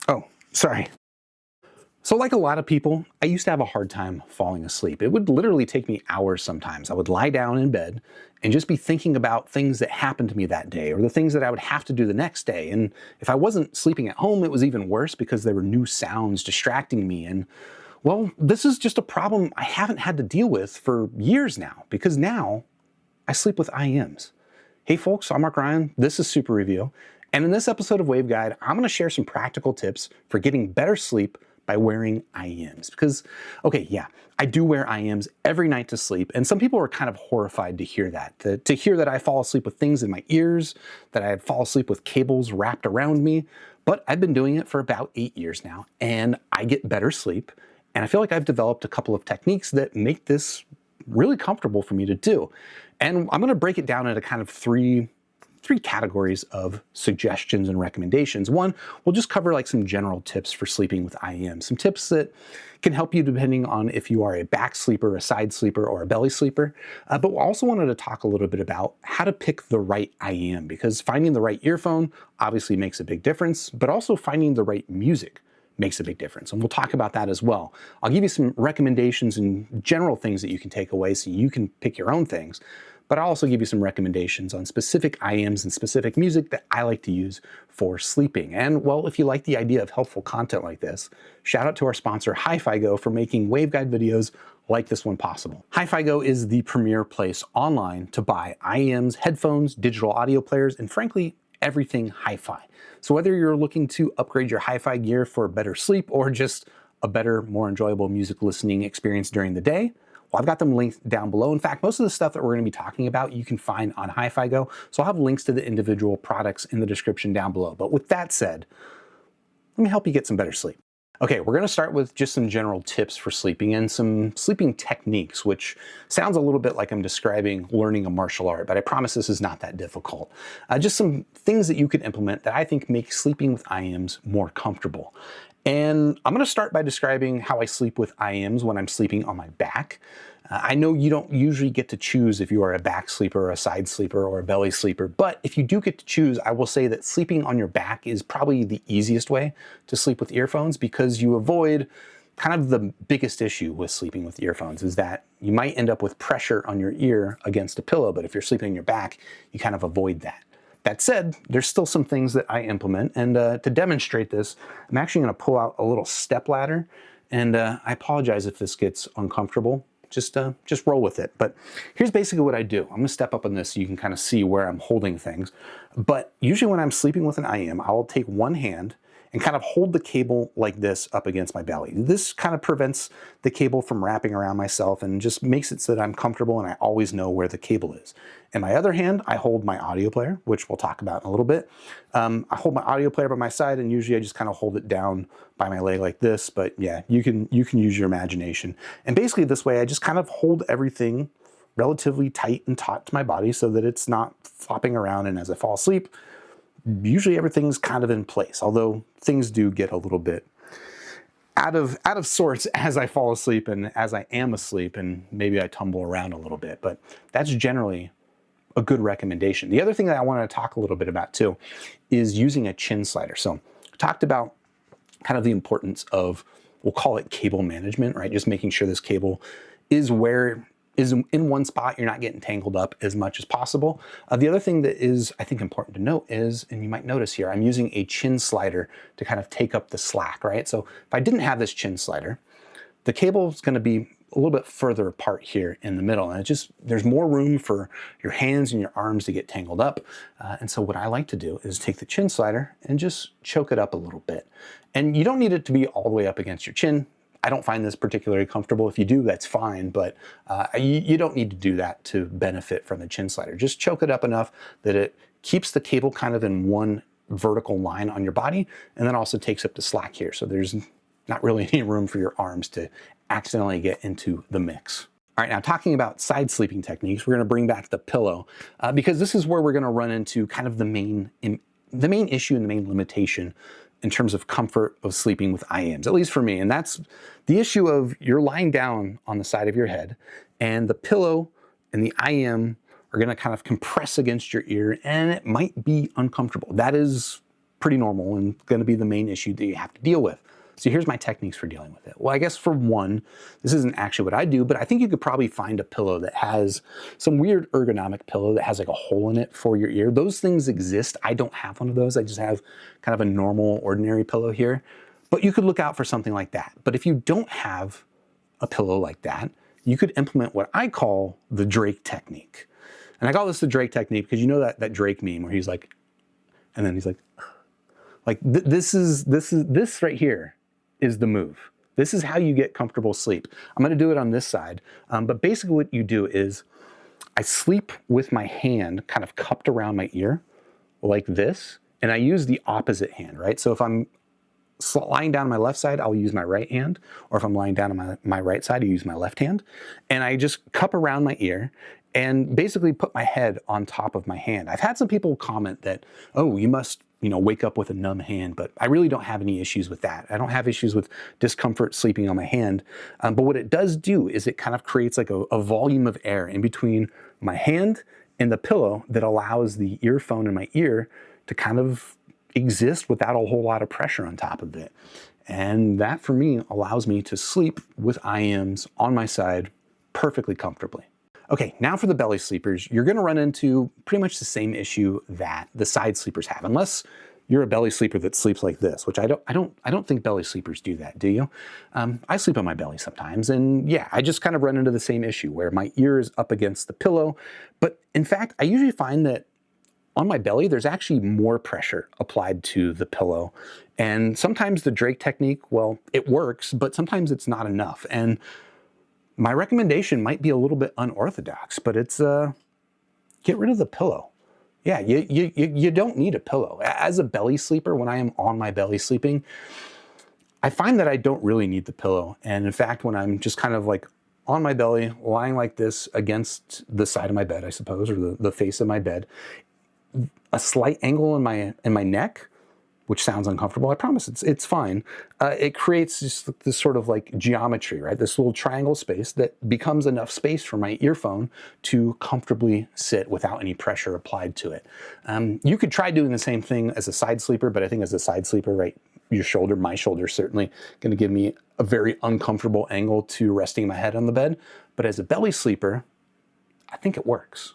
Oh, sorry. So like a lot of people, I used to have a hard time falling asleep. It would literally take me hours sometimes. I would lie down in bed and just be thinking about things that happened to me that day or the things that I would have to do the next day. And if I wasn't sleeping at home, it was even worse because there were new sounds distracting me. And well, this is just a problem I haven't had to deal with for years now because now I sleep with IEMs. Hey folks, I'm Mark Ryan. This is Super Review. And in this episode of Waveguide, I'm going to share some practical tips for getting better sleep by wearing IEMs. Because, okay, yeah, I do wear IEMs every night to sleep, and some people are kind of horrified to hear that. To hear that I fall asleep with things in my ears, that I fall asleep with cables wrapped around me. But I've been doing it for about 8 years now, and I get better sleep. And I feel like I've developed a couple of techniques that make this really comfortable for me to do. And I'm going to break it down into kind of three categories of suggestions and recommendations. One, we'll just cover like some general tips for sleeping with IEM, some tips that can help you depending on if you are a back sleeper, a side sleeper, or a belly sleeper. But we also wanted to talk a little bit about how to pick the right IEM, because finding the right earphone obviously makes a big difference, but also finding the right music makes a big difference. And we'll talk about that as well. I'll give you some recommendations and general things that you can take away so you can pick your own things. But I'll also give you some recommendations on specific IEMs and specific music that I like to use for sleeping. And well, if you like the idea of helpful content like this, shout out to our sponsor HiFiGo for making waveguide videos like this one possible. HiFiGo is the premier place online to buy IEMs, headphones, digital audio players, and frankly, everything hi-fi. So whether you're looking to upgrade your hi-fi gear for better sleep or just a better, more enjoyable music listening experience during the day, well, I've got them linked down below. In fact, most of the stuff that we're going to be talking about, you can find on HiFiGo. So I'll have links to the individual products in the description down below. But with that said, let me help you get some better sleep. Okay, we're going to start with just some general tips for sleeping and some sleeping techniques, which sounds a little bit like I'm describing learning a martial art, but I promise this is not that difficult. Just some things that you could implement that I think make sleeping with IEMs more comfortable. And I'm going to start by describing how I sleep with IEMs when I'm sleeping on my back. I know you don't usually get to choose if you are a back sleeper, a side sleeper, or a belly sleeper, but if you do get to choose, I will say that sleeping on your back is probably the easiest way to sleep with earphones because you avoid kind of the biggest issue with sleeping with earphones is that you might end up with pressure on your ear against a pillow, but if you're sleeping on your back, you kind of avoid that. That said, there's still some things that I implement, and to demonstrate this, I'm actually going to pull out a little step ladder, and I apologize if this gets uncomfortable. Just roll with it. But here's basically what I do. I'm going to step up on this so you can kind of see where I'm holding things. But usually when I'm sleeping with an IEM, I'll take one hand and kind of hold the cable like this up against my belly. This kind of prevents the cable from wrapping around myself and just makes it so that I'm comfortable and I always know where the cable is. In my other hand, I hold my audio player, which we'll talk about in a little bit. I hold my audio player by my side, and usually I just kind of hold it down by my leg like this. But yeah, you can use your imagination. And basically this way, I just kind of hold everything relatively tight and taut to my body so that it's not flopping around. And as I fall asleep, usually everything's kind of in place, although things do get a little bit out of sorts as I fall asleep and as I am asleep, and maybe I tumble around a little bit, but that's generally a good recommendation. The other thing that I want to talk a little bit about too is using a chin slider. So I talked about kind of the importance of, we'll call it cable management, right? Just making sure this cable is in one spot, you're not getting tangled up as much as possible. The other thing that is, I think, important to note is, and you might notice here, I'm using a chin slider to kind of take up the slack, right? So if I didn't have this chin slider, the cable is going to be a little bit further apart here in the middle, and there's more room for your hands and your arms to get tangled up. And so what I like to do is take the chin slider and just choke it up a little bit. And you don't need it to be all the way up against your chin. I don't find this particularly comfortable. If you do, that's fine, but you don't need to do that to benefit from the chin slider. Just choke it up enough that it keeps the cable kind of in one vertical line on your body, and then also takes up the slack here. So there's not really any room for your arms to accidentally get into the mix. All right, now talking about side sleeping techniques, we're going to bring back the pillow because this is where we're going to run into kind of the main issue and the main limitation in terms of comfort of sleeping with IEMs, at least for me. And that's the issue of you're lying down on the side of your head and the pillow and the IEM are going to kind of compress against your ear and it might be uncomfortable. That is pretty normal and going to be the main issue that you have to deal with. So here's my techniques for dealing with it. Well, I guess for one, this isn't actually what I do, but I think you could probably find a pillow that has some weird ergonomic pillow that has like a hole in it for your ear. Those things exist. I don't have one of those. I just have kind of a normal, ordinary pillow here. But you could look out for something like that. But if you don't have a pillow like that, you could implement what I call the Drake technique. And I call this the Drake technique because you know that Drake meme where he's like, and then he's like this right here is the move. This is how you get comfortable sleep. I'm gonna do it on this side, but basically what you do is I sleep with my hand kind of cupped around my ear like this, and I use the opposite hand, right? So if I'm lying down on my left side, I'll use my right hand, or if I'm lying down on my right side, I use my left hand, and I just cup around my ear and basically put my head on top of my hand. I've had some people comment that, oh, you must wake up with a numb hand, but I really don't have any issues with that. I don't have issues with discomfort sleeping on my hand. But what it does do is it kind of creates like a volume of air in between my hand and the pillow that allows the earphone in my ear to kind of exist without a whole lot of pressure on top of it. And that for me allows me to sleep with IEMs on my side perfectly comfortably. Okay, now for the belly sleepers, you're gonna run into pretty much the same issue that the side sleepers have, unless you're a belly sleeper that sleeps like this, which I don't think belly sleepers do that, do you? I sleep on my belly sometimes, and yeah, I just kind of run into the same issue where my ear is up against the pillow. But in fact, I usually find that on my belly, there's actually more pressure applied to the pillow. And sometimes the Drake technique, well, it works, but sometimes it's not enough. And my recommendation might be a little bit unorthodox, but it's get rid of the pillow. Yeah, you don't need a pillow. As a belly sleeper, when I am on my belly sleeping, I find that I don't really need the pillow. And in fact, when I'm just kind of like on my belly, lying like this against the side of my bed, I suppose, or the face of my bed, a slight angle in my neck, which sounds uncomfortable. I promise it's fine. It creates just this sort of like geometry, right? This little triangle space that becomes enough space for my earphone to comfortably sit without any pressure applied to it. You could try doing the same thing as a side sleeper, but I think as a side sleeper, right, my shoulder certainly going to give me a very uncomfortable angle to resting my head on the bed. But as a belly sleeper, I think it works.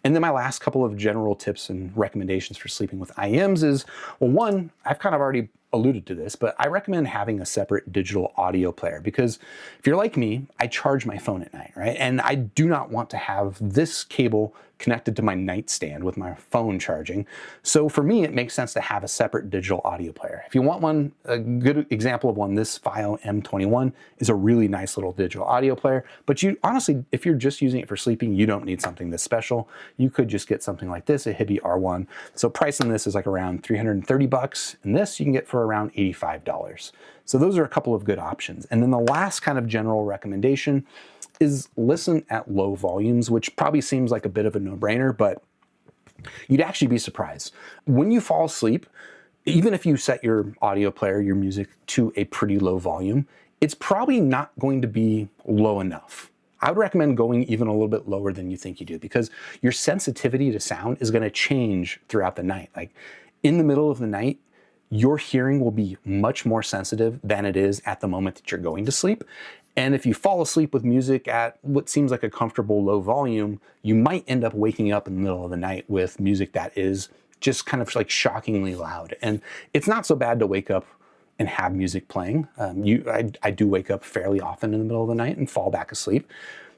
And then my last couple of general tips and recommendations for sleeping with IEMs is, well, one, I've kind of already alluded to this, but I recommend having a separate digital audio player because if you're like me, I charge my phone at night, right? And I do not want to have this cable connected to my nightstand with my phone charging. So for me, it makes sense to have a separate digital audio player. If you want one, a good example of one, this File M21 is a really nice little digital audio player, but you honestly, if you're just using it for sleeping, you don't need something this special. You could just get something like this, a HiFiGo R1. So price on this is like around 330 bucks, and this you can get for around $85. So those are a couple of good options. And then the last kind of general recommendation is listen at low volumes, which probably seems like a bit of a no-brainer, but you'd actually be surprised. When you fall asleep, even if you set your audio player, your music to a pretty low volume, it's probably not going to be low enough. I would recommend going even a little bit lower than you think you do because your sensitivity to sound is going to change throughout the night. Like in the middle of the night, your hearing will be much more sensitive than it is at the moment that you're going to sleep. And if you fall asleep with music at what seems like a comfortable low volume, you might end up waking up in the middle of the night with music that is just kind of like shockingly loud. And it's not so bad to wake up and have music playing. I do wake up fairly often in the middle of the night and fall back asleep.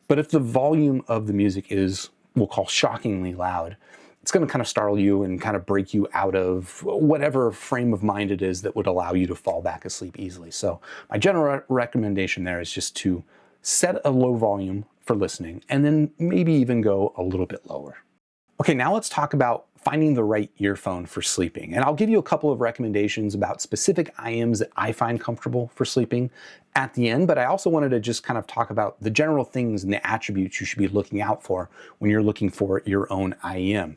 But if the volume of the music is, we'll call shockingly loud, it's going to kind of startle you and kind of break you out of whatever frame of mind it is that would allow you to fall back asleep easily. So my general recommendation there is just to set a low volume for listening and then maybe even go a little bit lower. Okay, now let's talk about finding the right earphone for sleeping. And I'll give you a couple of recommendations about specific IEMs that I find comfortable for sleeping at the end, but I also wanted to just kind of talk about the general things and the attributes you should be looking out for when you're looking for your own IEM.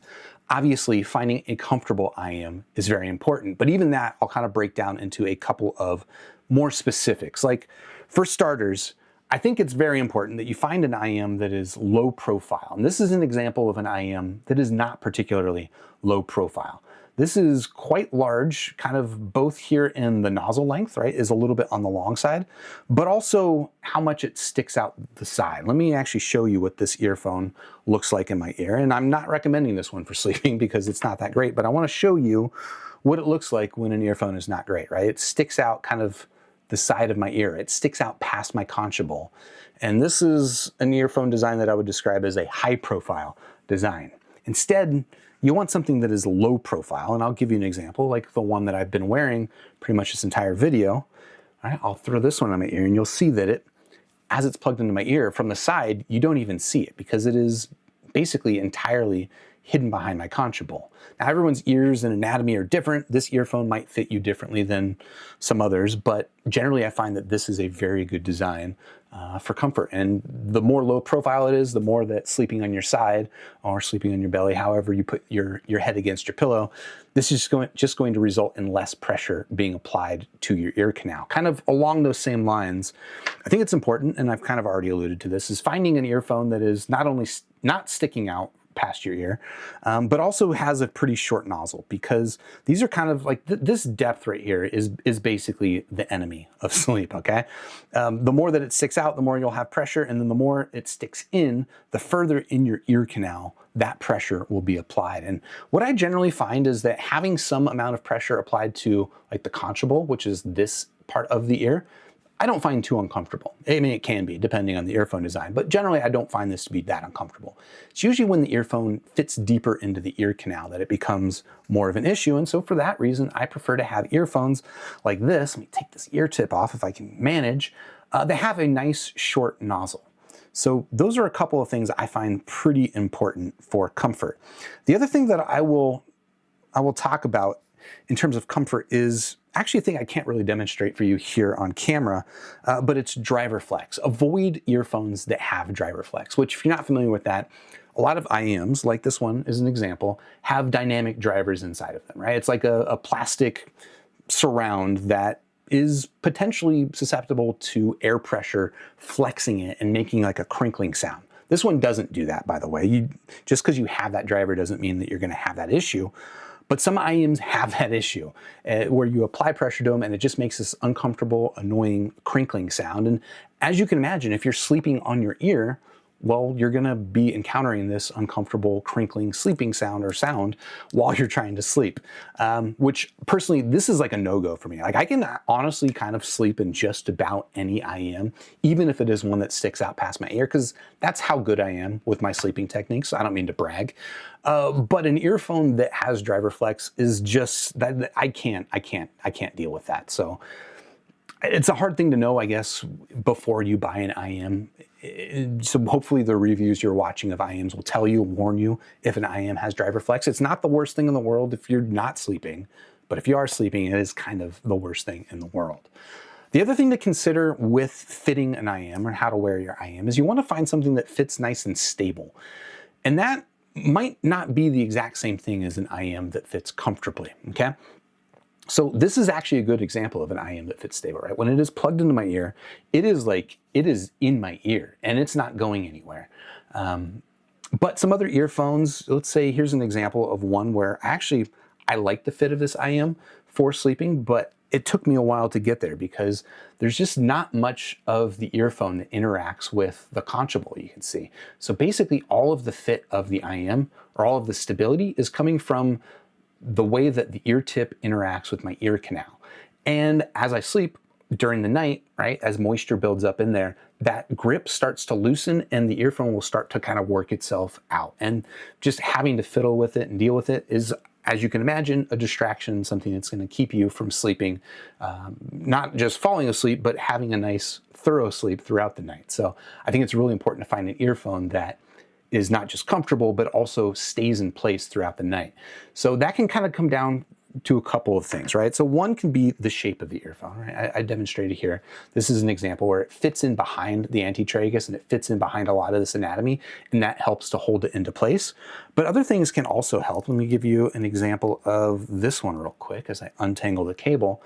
Obviously, finding a comfortable IEM is very important, but even that I'll kind of break down into a couple of more specifics. Like for starters, I think it's very important that you find an IEM that is low profile. And this is an example of an IEM that is not particularly low profile. This is quite large, kind of both here in the nozzle length, right, is a little bit on the long side, but also how much it sticks out the side. Let me actually show you what this earphone looks like in my ear. And I'm not recommending this one for sleeping because it's not that great, but I want to show you what it looks like when an earphone is not great, right? It sticks out kind of the side of my ear. It sticks out past my concha bowl. And this is an earphone design that I would describe as a high profile design. Instead, you want something that is low profile, and I'll give you an example, like the one that I've been wearing pretty much this entire video. All right, I'll throw this one on my ear, and you'll see that as it's plugged into my ear from the side, you don't even see it because it is basically entirely hidden behind my concha bowl. Now, everyone's ears and anatomy are different. This earphone might fit you differently than some others, but generally I find that this is a very good design for comfort. And the more low profile it is, the more that sleeping on your side or sleeping on your belly, however you put your head against your pillow, this is just going to result in less pressure being applied to your ear canal. Kind of along those same lines, I think it's important, and I've kind of already alluded to this, is finding an earphone that is not only not sticking out past your ear, but also has a pretty short nozzle, because these are kind of like this depth right here is basically the enemy of sleep, okay? The more that it sticks out, the more you'll have pressure, and then the more it sticks in, the further in your ear canal that pressure will be applied. And what I generally find is that having some amount of pressure applied to like the concha bowl, which is this part of the ear, I don't find too uncomfortable. I mean, it can be depending on the earphone design, but generally I don't find this to be that uncomfortable. It's usually when the earphone fits deeper into the ear canal that it becomes more of an issue. And so for that reason, I prefer to have earphones like this. Let me take this ear tip off if I can manage. They have a nice short nozzle. So those are a couple of things I find pretty important for comfort. The other thing that I will talk about in terms of comfort is actually a thing I can't really demonstrate for you here on camera, but it's driver flex. Avoid earphones that have driver flex, which if you're not familiar with that, a lot of IEMs, like this one is an example, have dynamic drivers inside of them, right? It's like a plastic surround that is potentially susceptible to air pressure flexing it and making like a crinkling sound. This one doesn't do that, by the way. Just because you have that driver doesn't mean that you're going to have that issue. But some IEMs have that issue where you apply pressure to them and it just makes this uncomfortable, annoying crinkling sound. And as you can imagine, if you're sleeping on your ear, well, you're gonna be encountering this uncomfortable, crinkling, sleeping sound or sound while you're trying to sleep, which personally, this is like a no-go for me. Like I can honestly kind of sleep in just about any IEM, even if it is one that sticks out past my ear, because that's how good I am with my sleeping techniques. I don't mean to brag, but an earphone that has driver flex is just that I can't deal with that. So it's a hard thing to know, I guess, before you buy an IEM. So hopefully the reviews you're watching of IEMs will tell you, warn you if an IEM has driver flex. It's not the worst thing in the world if you're not sleeping, but if you are sleeping, it is kind of the worst thing in the world. The other thing to consider with fitting an IEM or how to wear your IEM is you want to find something that fits nice and stable. And that might not be the exact same thing as an IEM that fits comfortably, okay? So this is actually a good example of an IEM that fits stable, right? When it is plugged into my ear, it is in my ear and it's not going anywhere. But some other earphones, let's say here's an example of one where I like the fit of this IEM for sleeping, but it took me a while to get there because there's just not much of the earphone that interacts with the concha bowl, you can see. So basically all of the fit of the IEM or all of the stability is coming from the way that the ear tip interacts with my ear canal. And as I sleep during the night, right, as moisture builds up in there, that grip starts to loosen and the earphone will start to kind of work itself out. And just having to fiddle with it and deal with it is, as you can imagine, a distraction, something that's going to keep you from sleeping, not just falling asleep, but having a nice, thorough sleep throughout the night. So I think it's really important to find an earphone that is not just comfortable, but also stays in place throughout the night. So that can kind of come down to a couple of things, right? So one can be the shape of the earphone, right? I demonstrated here. This is an example where it fits in behind the antitragus and it fits in behind a lot of this anatomy, and that helps to hold it into place. But other things can also help. Let me give you an example of this one real quick as I untangle the cable,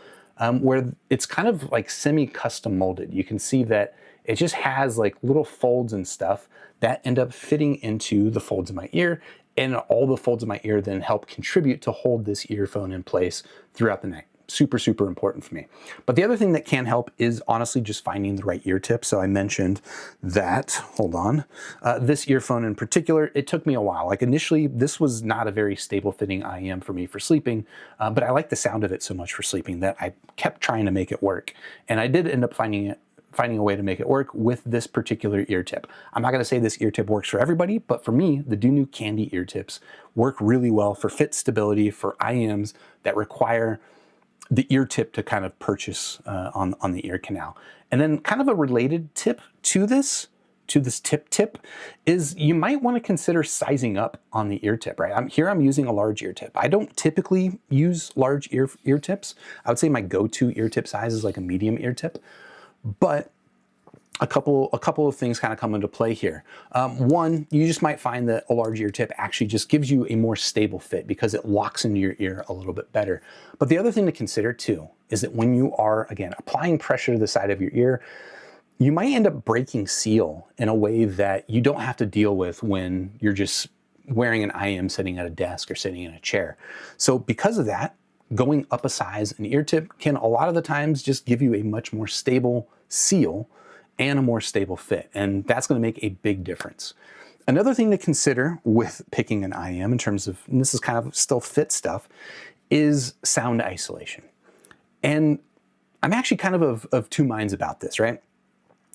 where it's kind of like semi-custom molded. You can see that it just has like little folds and stuff that end up fitting into the folds of my ear and all the folds of my ear then help contribute to hold this earphone in place throughout the night. Super, super important for me. But the other thing that can help is honestly just finding the right ear tip. So I mentioned that, hold on, this earphone in particular, it took me a while. Like initially, this was not a very stable fitting IEM for me for sleeping, but I like the sound of it so much for sleeping that I kept trying to make it work. And I did end up finding a way to make it work with this particular ear tip. I'm not gonna say this ear tip works for everybody, but for me, the Dunu Candy ear tips work really well for fit stability, for IEMs that require the ear tip to kind of purchase on the ear canal. And then kind of a related tip to this tip is you might want to consider sizing up on the ear tip, right? I'm using a large ear tip. I don't typically use large ear tips. I would say my go-to ear tip size is like a medium ear tip, but a couple of things kind of come into play here. One, you just might find that a large ear tip actually just gives you a more stable fit because it locks into your ear a little bit better. But the other thing to consider too is that when you are, again, applying pressure to the side of your ear, you might end up breaking seal in a way that you don't have to deal with when you're just wearing an IEM sitting at a desk or sitting in a chair. So because of that, going up a size an ear tip can a lot of the times just give you a much more stable seal and a more stable fit, and that's going to make a big difference. Another thing to consider with picking an IEM in terms of, and this is kind of still fit stuff, is sound isolation. And I'm actually kind of two minds about this, right?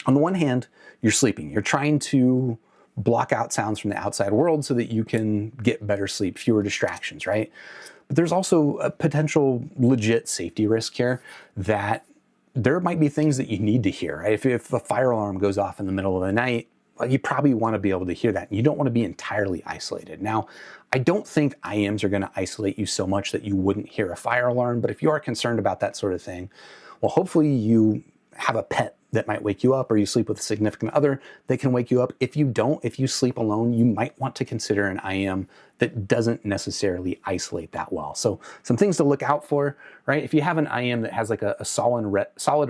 On the one hand, you're sleeping. You're trying to block out sounds from the outside world so that you can get better sleep, fewer distractions, right? But there's also a potential legit safety risk here that there might be things that you need to hear, right? If a fire alarm goes off in the middle of the night, well, you probably want to be able to hear that. You don't want to be entirely isolated. Now, I don't think IEMs are going to isolate you so much that you wouldn't hear a fire alarm, but if you are concerned about that sort of thing, well, hopefully you have a pet that might wake you up, or you sleep with a significant other that can wake you up. If you don't, if you sleep alone, you might want to consider an IEM that doesn't necessarily isolate that well. So some things to look out for, right? If you have an IEM that has like a solid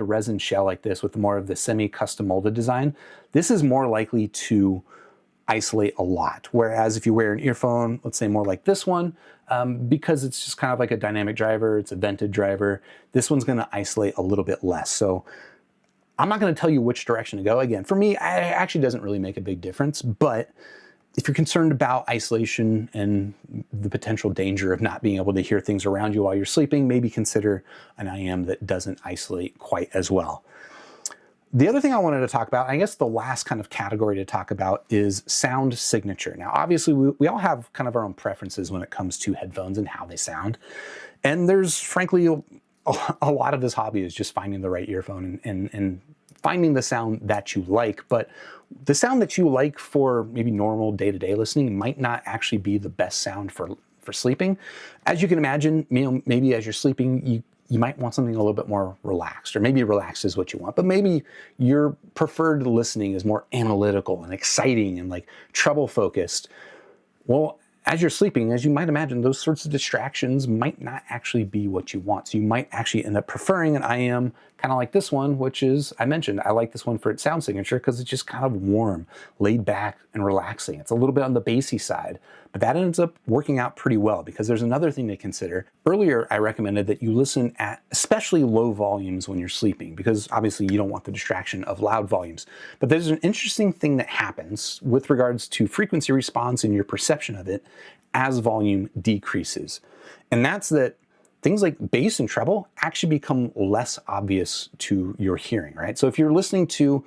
resin shell like this with more of the semi-custom molded design, this is more likely to isolate a lot. Whereas if you wear an earphone, let's say more like this one, because it's just kind of like a dynamic driver, it's a vented driver, this one's gonna isolate a little bit less. So I'm not going to tell you which direction to go. Again, for me, it actually doesn't really make a big difference, but if you're concerned about isolation and the potential danger of not being able to hear things around you while you're sleeping, maybe consider an IEM that doesn't isolate quite as well. The other thing I wanted to talk about, I guess the last kind of category to talk about, is sound signature. Now, obviously, we all have kind of our own preferences when it comes to headphones and how they sound. And there's, frankly, a lot of this hobby is just finding the right earphone and finding the sound that you like. But the sound that you like for maybe normal day-to-day listening might not actually be the best sound for sleeping. As you can imagine, maybe as you're sleeping, you might want something a little bit more relaxed, or maybe relaxed is what you want, but maybe your preferred listening is more analytical and exciting and like trouble focused. Well, as you're sleeping, as you might imagine, those sorts of distractions might not actually be what you want. So you might actually end up preferring an IEM kind of like this one, which is, I mentioned, I like this one for its sound signature because it's just kind of warm, laid back, and relaxing. It's a little bit on the bassy side, but that ends up working out pretty well because there's another thing to consider. Earlier, I recommended that you listen at especially low volumes when you're sleeping because obviously you don't want the distraction of loud volumes. But there's an interesting thing that happens with regards to frequency response and your perception of it as volume decreases. And that's that things like bass and treble actually become less obvious to your hearing, right? So if you're listening to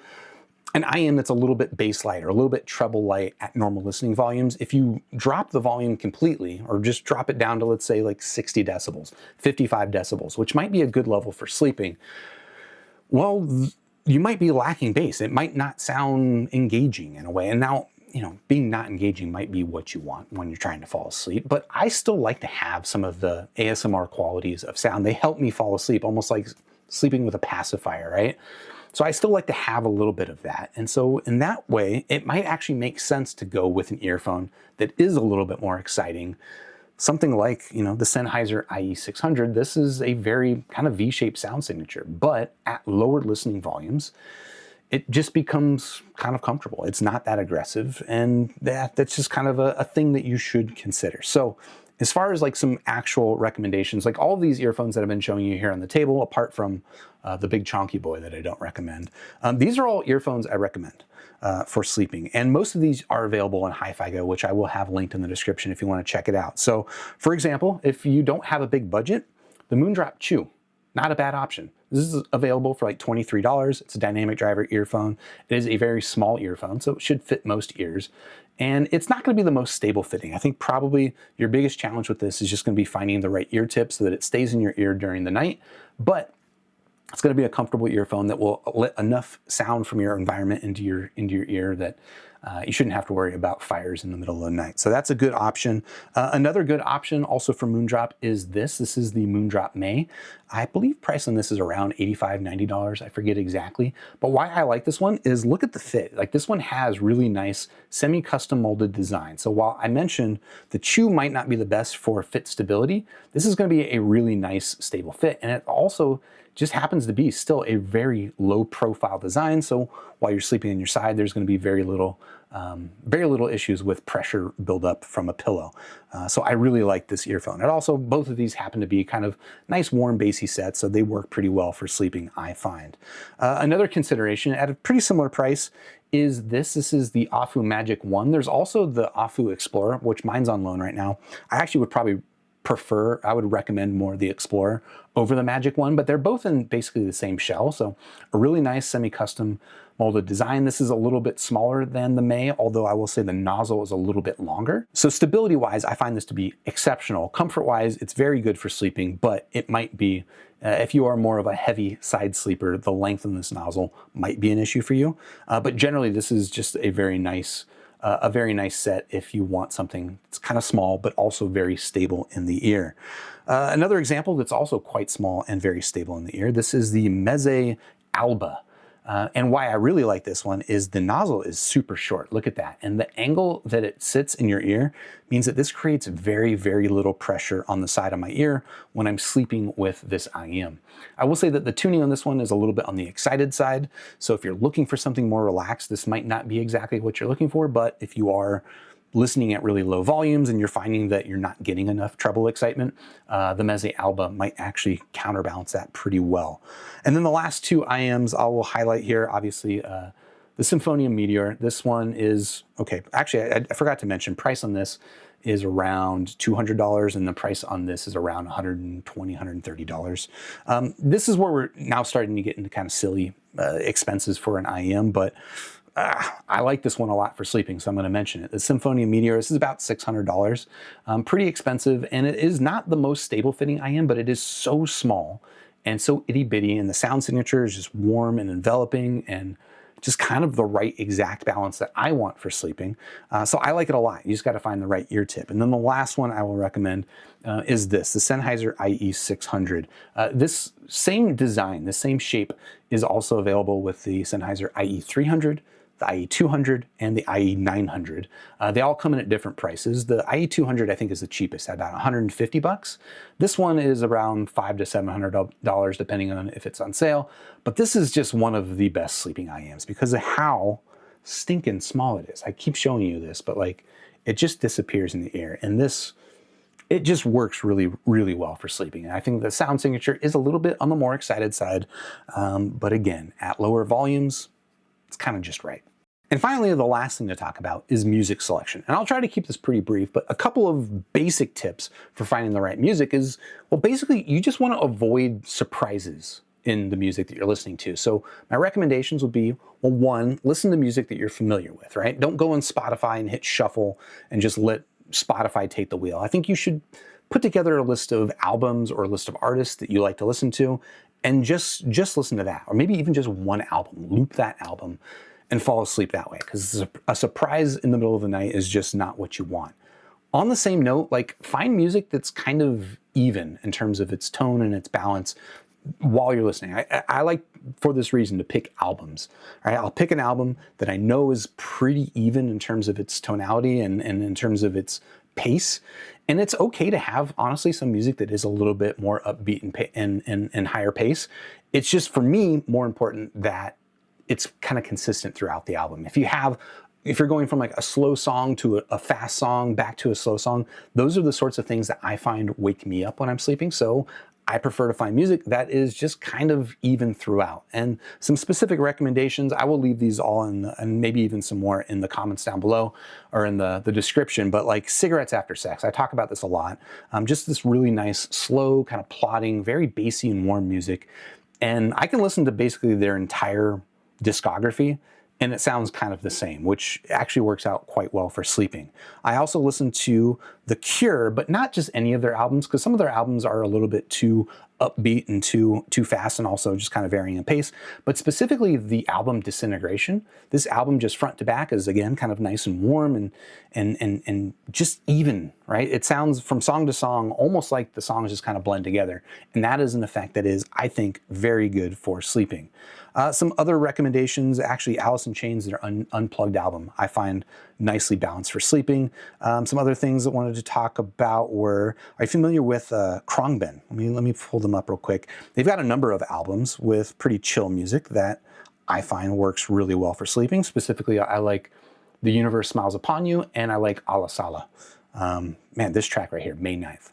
an IEM that's a little bit bass light or a little bit treble light at normal listening volumes, if you drop the volume completely or just drop it down to, let's say, like 60 decibels, 55 decibels, which might be a good level for sleeping, well, you might be lacking bass. It might not sound engaging in a way. And now, being not engaging might be what you want when you're trying to fall asleep, but I still like to have some of the ASMR qualities of sound. They help me fall asleep, almost like sleeping with a pacifier, right? So I still like to have a little bit of that. And so in that way, it might actually make sense to go with an earphone that is a little bit more exciting. Something like, the Sennheiser IE600, this is a very kind of V-shaped sound signature, but at lower listening volumes, it just becomes kind of comfortable. It's not that aggressive, and that's just kind of a thing that you should consider. So as far as like some actual recommendations, like all of these earphones that I've been showing you here on the table, apart from the big chonky boy that I don't recommend, these are all earphones I recommend for sleeping. And most of these are available on HiFiGo, which I will have linked in the description if you want to check it out. So for example, if you don't have a big budget, the Moondrop Chew, not a bad option. This is available for like $23. It's a dynamic driver earphone. It is a very small earphone, so it should fit most ears. And it's not going to be the most stable fitting. I think probably your biggest challenge with this is just going to be finding the right ear tip so that it stays in your ear during the night. But it's going to be a comfortable earphone that will let enough sound from your environment into your ear that you shouldn't have to worry about fires in the middle of the night. So that's a good option. Another good option also for Moondrop is this. This is the Moondrop May. I believe price on this is around $85, $90. I forget exactly. But why I like this one is look at the fit. Like this one has really nice semi-custom molded design. So while I mentioned the Chew might not be the best for fit stability, this is going to be a really nice stable fit. And it also just happens to be still a very low profile design. So while you're sleeping on your side, there's going to be very little issues with pressure buildup from a pillow. So I really like this earphone. And also both of these happen to be kind of nice, warm, bassy sets, so they work pretty well for sleeping, I find. Another consideration at a pretty similar price is this. This is the Afu Magic 1. There's also the Afu Explorer, which mine's on loan right now. I actually would probably I would recommend more the Explorer over the Magic 1, but they're both in basically the same shell. So a really nice semi-custom molded design. This is a little bit smaller than the May, although I will say the nozzle is a little bit longer. So stability-wise, I find this to be exceptional. Comfort-wise, it's very good for sleeping, but it might be, if you are more of a heavy side sleeper, the length of this nozzle might be an issue for you. But generally, this is just a very nice set if you want something that's kind of small, but also very stable in the ear. Another example that's also quite small and very stable in the ear, this is the Meze Alba. And why I really like this one is the nozzle is super short. Look at that. And the angle that it sits in your ear means that this creates very, very little pressure on the side of my ear when I'm sleeping with this IEM. I will say that the tuning on this one is a little bit on the excited side. So if you're looking for something more relaxed, this might not be exactly what you're looking for. But if you are listening at really low volumes and you're finding that you're not getting enough treble excitement, the Meze Alba might actually counterbalance that pretty well. And then the last two IEMs I will highlight here, obviously the Symphonium Meteor. This one is, okay, actually I forgot to mention, price on this is around $200 and the price on this is around $120, $130. This is where we're now starting to get into kind of silly expenses for an IEM, but I like this one a lot for sleeping, so I'm going to mention it. The Symphonium Meteor, this is about $600. Pretty expensive, and it is not the most stable fitting IEM, but it is so small and so itty bitty, and the sound signature is just warm and enveloping and just kind of the right exact balance that I want for sleeping. So I like it a lot. You just got to find the right ear tip. And then the last one I will recommend is this, the Sennheiser IE600. This same design, the same shape is also available with the Sennheiser IE300, the IE200, and the IE900. They all come in at different prices. The IE200 I think is the cheapest at about $150. This one is around $500 to $700 depending on if it's on sale. But this is just one of the best sleeping IEMs because of how stinking small it is. I keep showing you this, but like it just disappears in the air. And this, it just works really, really well for sleeping. And I think the sound signature is a little bit on the more excited side. But again, at lower volumes, it's kind of just right. And finally, the last thing to talk about is music selection. And I'll try to keep this pretty brief, but a couple of basic tips for finding the right music is, well, basically, you just want to avoid surprises in the music that you're listening to. So my recommendations would be, well, one, listen to music that you're familiar with, right? Don't go on Spotify and hit shuffle and just let Spotify take the wheel. I think you should put together a list of albums or a list of artists that you like to listen to and just listen to that, or maybe even just one album, loop that album and fall asleep that way, because a surprise in the middle of the night is just not what you want. On the same note, like find music that's kind of even in terms of its tone and its balance while you're listening. I like, for this reason, to pick albums. Right? I'll pick an album that I know is pretty even in terms of its tonality and in terms of its pace. And it's okay to have, honestly, some music that is a little bit more upbeat and higher pace. It's just, for me, more important that it's kind of consistent throughout the album. If you're going from like a slow song to a fast song back to a slow song, those are the sorts of things that I find wake me up when I'm sleeping. So I prefer to find music that is just kind of even throughout. And some specific recommendations, I will leave these all in, and maybe even some more in the comments down below or in the description, but like Cigarettes After Sex, I talk about this a lot. Just this really nice, slow, kind of plodding, very bassy and warm music. And I can listen to basically their entire discography and it sounds kind of the same, which actually works out quite well for sleeping. I also listen to The Cure, but not just any of their albums, because some of their albums are a little bit too upbeat and too fast, and also just kind of varying in pace. But specifically the album Disintegration, this album just front to back is again kind of nice and warm and just even, right? It sounds from song to song almost like the songs just kind of blend together. And that is an effect that is, I think, very good for sleeping. Some other recommendations, actually Alice in Chains, their Unplugged album, I find nicely balanced for sleeping. Some other things that I wanted to talk about were, are you familiar with Khruangbin? Let me pull them up real quick. They've got a number of albums with pretty chill music that I find works really well for sleeping. Specifically, I like The Universe Smiles Upon You, and I like Ala Sala. Man, this track right here, May 9th.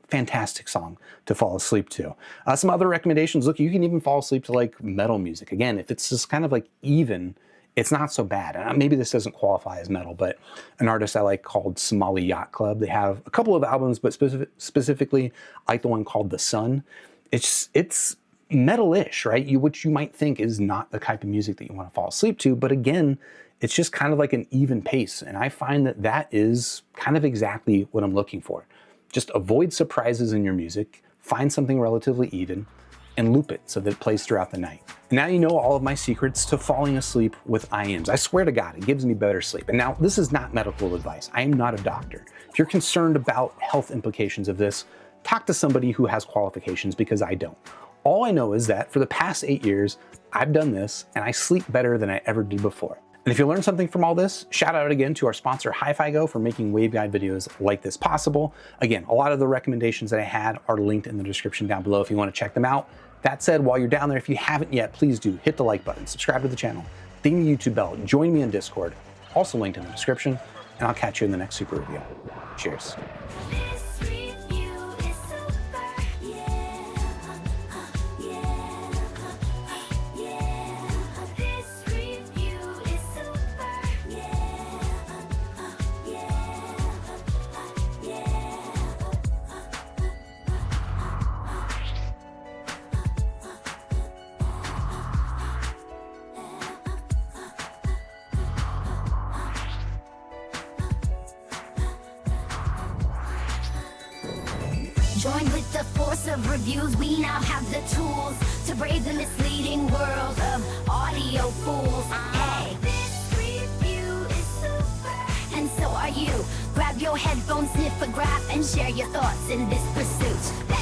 Fantastic song to fall asleep to. Some other recommendations, look, you can even fall asleep to like metal music. Again, if it's just kind of like even, it's not so bad. Maybe this doesn't qualify as metal, but an artist I like called Somali Yacht Club, they have a couple of albums, but specifically I like the one called The Sun. It's metal-ish, right? Which you might think is not the type of music that you want to fall asleep to, but again, it's just kind of like an even pace. And I find that that is kind of exactly what I'm looking for. Just avoid surprises in your music, find something relatively even, and loop it so that it plays throughout the night. Now you know all of my secrets to falling asleep with IEMs. I swear to God, it gives me better sleep. And now this is not medical advice. I am not a doctor. If you're concerned about health implications of this, talk to somebody who has qualifications, because I don't. All I know is that for the past 8 years, I've done this and I sleep better than I ever did before. And if you learned something from all this, shout out again to our sponsor HiFiGo for making waveguide videos like this possible. Again, a lot of the recommendations that I had are linked in the description down below if you want to check them out. That said, while you're down there, if you haven't yet, please do hit the like button, subscribe to the channel, ding the YouTube bell, join me on Discord, also linked in the description, and I'll catch you in the next super review. Cheers. Join with the force of reviews, we now have the tools to brave the misleading world of audio fools. Hey, this review is super, and so are you. Grab your headphones, sniff a graph, and share your thoughts in this pursuit.